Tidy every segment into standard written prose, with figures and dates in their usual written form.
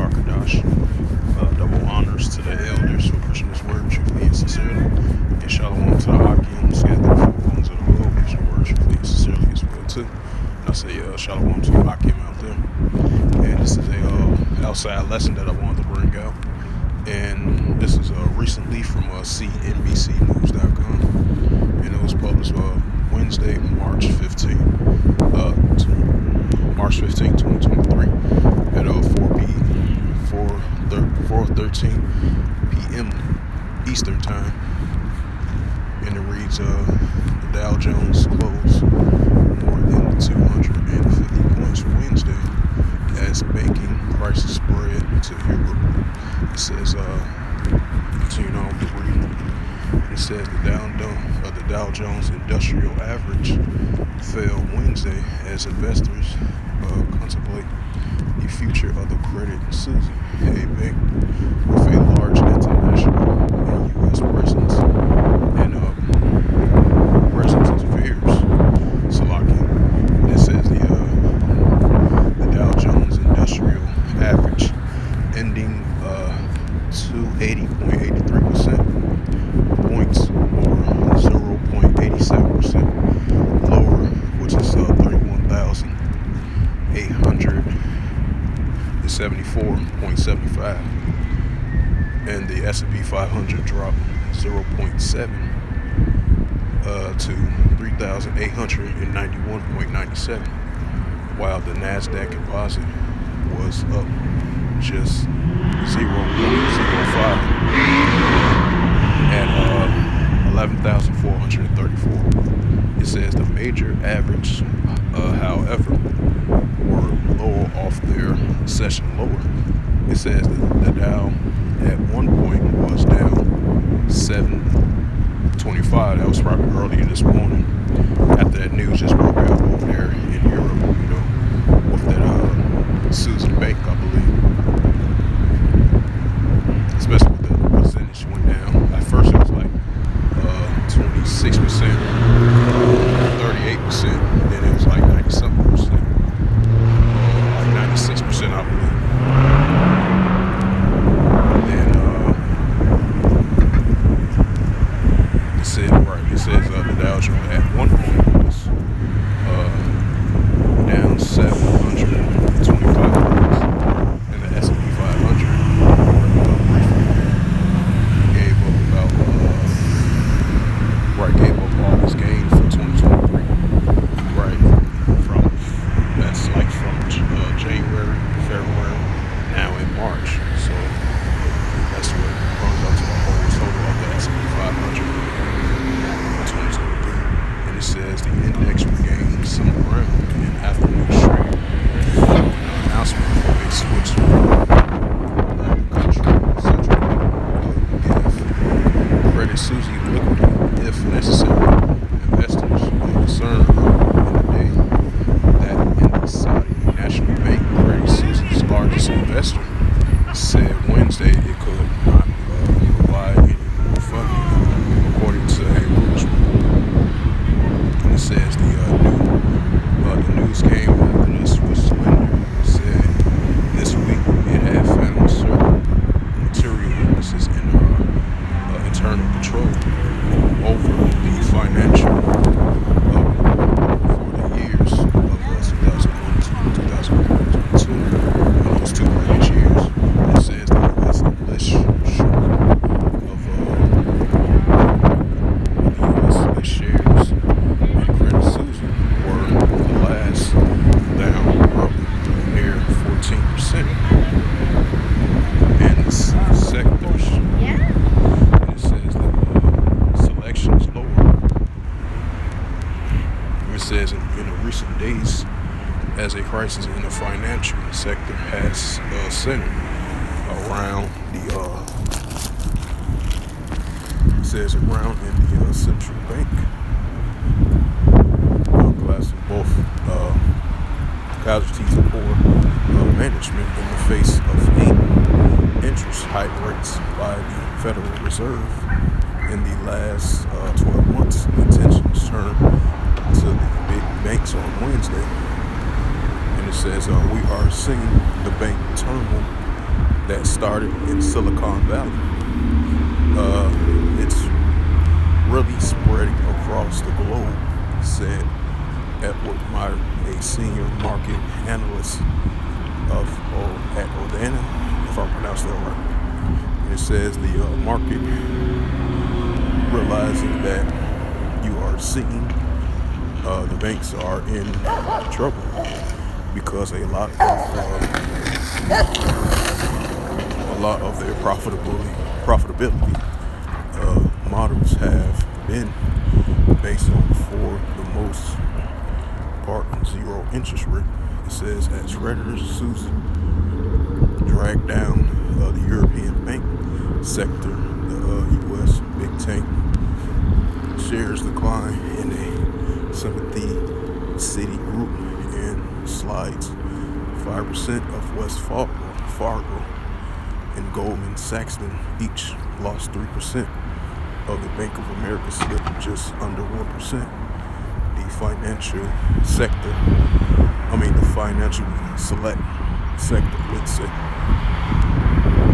Rakadash. Double honors to the elders who pushing this word truthfully and sincerely. And shalom to the Akim, scattered the four corners of the globe, pushing the word truthfully and sincerely as well too. And I say shalom to the Akim out there. And this is a outside lesson that I wanted to bring out. And this is recently from CNBCnews.com. And it was published Wednesday, March 15th, 2023 at 4:13 p.m. Eastern Time. And it reads, the Dow Jones closed more than 250 points Wednesday as banking crisis spread to Europe. It says, continue on with the reading. It says the Dow Jones Industrial Average fell Wednesday as investors contemplate the future of the Credit Suisse, a bank with a large international and U.S. presence and presence of fears. It says the Dow Jones Industrial Average ending 280.83% points or 0.87% lower, which is 31,874.75, and the S&P 500 dropped 0.7 to 3,891.97, while the Nasdaq Composite was up just 0.05 at 11,434. It says the major average, however, were lower off their session lower. It says that the Dow at one point was down 725. That was probably earlier this morning after that news just broke out over there in Europe, with that Susan Bank, I believe. Especially with the percentage went down. At first it was like 26%, 38%, then it was like 90-something percent, like 96%, I believe. Then it says the Dow Jones at one point was down 725 points, and the S&P 500 briefly gave up all his gains for 2023, right? That's like from January, February, now in March. So that's what brings up to the whole total of the S&P 500 for 2023. And it says the index regained some ground in afternoon trade. Announcement of a switch from the country central bank give Credit Suisse liquidity if necessary. Investors are concerned in the day that in the Saudi National Bank, Credit Suisse's largest investor, said Wednesday it could not provide any more funding, according to a Reuters report. And it says the news came after the Swiss lender said this week it had found certain material weaknesses in internal control over the financial for the years of 2001 to 2022. In those 2 previous years, it says the U.S. list short of the U.S. list shares and Credit Suisse were the last down roughly near 14%. And sectors. It says that selection is lower. It says in recent days, as a crisis in the financial sector has centered around it says around in the central bank, glassing both casualties of poor management in the face of 8 interest hike rates by the Federal Reserve in the last 12 months. Attentions turned to the big banks on Wednesday, and it says we are seeing the bank turmoil that started in Silicon Valley. It's really spreading across the globe, said Edward Meyer, a senior market analyst at Odana, if I pronounced that right. It says the market realizing that you are seeing the banks are in trouble because a lot of their profitability models have been based on, for the most part, zero interest rate. It says as creditors drag down the European bank sector, the U.S. big tank shares decline in a sympathy city group and slides. 5% of West Fargo and Goldman Sachs each lost 3%. Of the Bank of America slipped just under 1%. The financial select sector, let's say,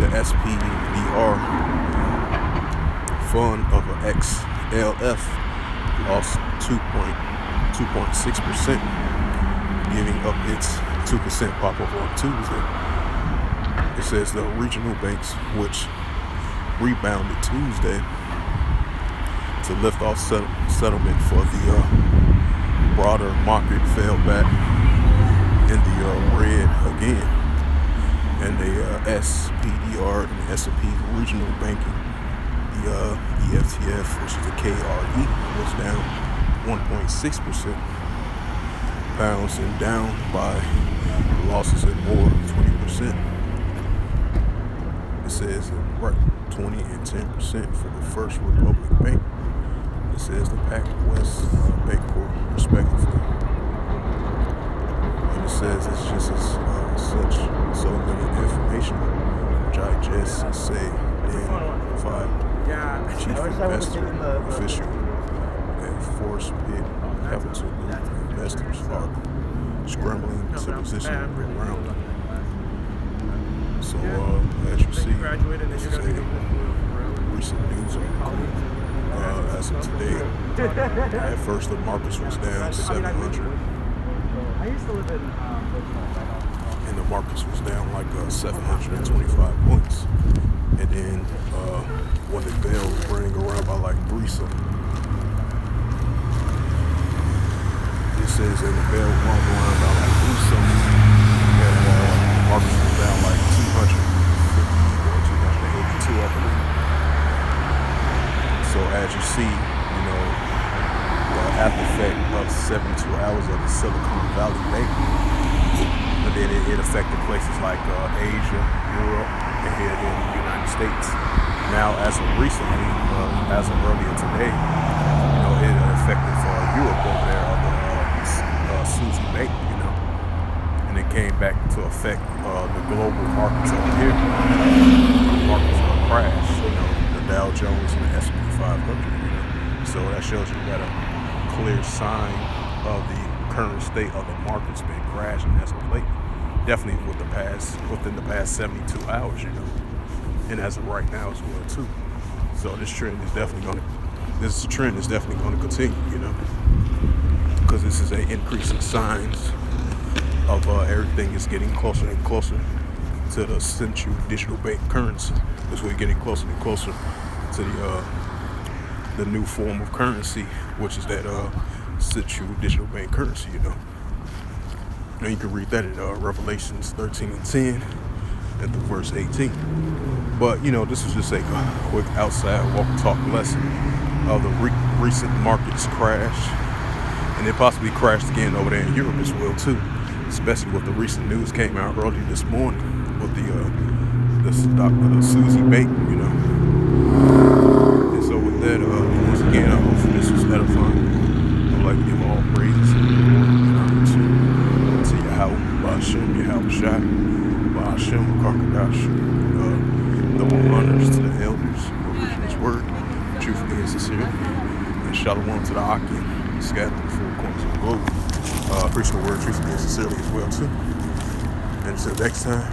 the SPDR fund of an XLF lost 2.6%, giving up its 2% pop-up on Tuesday. It says the regional banks, which rebounded Tuesday to lift off settlement for the broader market, fell back in the red again. And the SPDR and S&P regional banking, the EFTF, which is the KRE, was down 1.6%. Pounds and down by losses and more 20%. It says 20 and 10% for the First Republic Bank. It says the PacWest Bancorp, respectively. And it says it's just so many information, which I just say then 5 chief investor official and force bid capital investors are scrambling to position around. So as you see, this is a recent news article. As of today, at first the markets was down 700, and the markets was down like 725 points. And then when the bell rang around by like 3 something, it says that the bell rang around by like 3 something, and the markets was down like 250 or 282, I believe. So as you see, the after effect of 72 hours of the Silicon Valley Bank, but then it affected places like Asia, Europe, and here in the United States. Now, as of recently, as of earlier today, it affected Europe over there, the Susie Bank, and it came back to affect the global markets over here. The markets crashed, the Dow Jones and the S&P 500. So that shows you got a clear sign of the current state of the markets being crashed and as of late. Definitely within the past 72 hours, and as of right now as well too. So this trend is definitely going to continue, because this is an increasing signs of everything is getting closer and closer to the central digital bank currency. As we're getting closer and closer to the new form of currency, which is that central digital bank currency, And you can read that in Revelations 13 and 10 at the verse 18. But, this was just a quick outside walk talk lesson of the recent markets crash. And it possibly crashed again over there in Europe as well, too. Especially with the recent news came out early this morning with the stock of the Susie Bank, And so with that, once again, I hope this was edifying. I'd like to give all praises and honor to Yahweh, Ba'Shem, Yahweh Shai, Ba'Shem, Karkadash. Double honors to the elders who are preaching His word, truthfully and sincerely. And shalom to the Akim, scattered in the four corners of the globe. Preaching the word truthfully and sincerely as well, too. And until next time,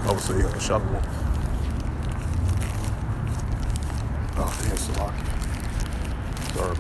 I would say Shalom. Oh, damn, Salaki. Sorry about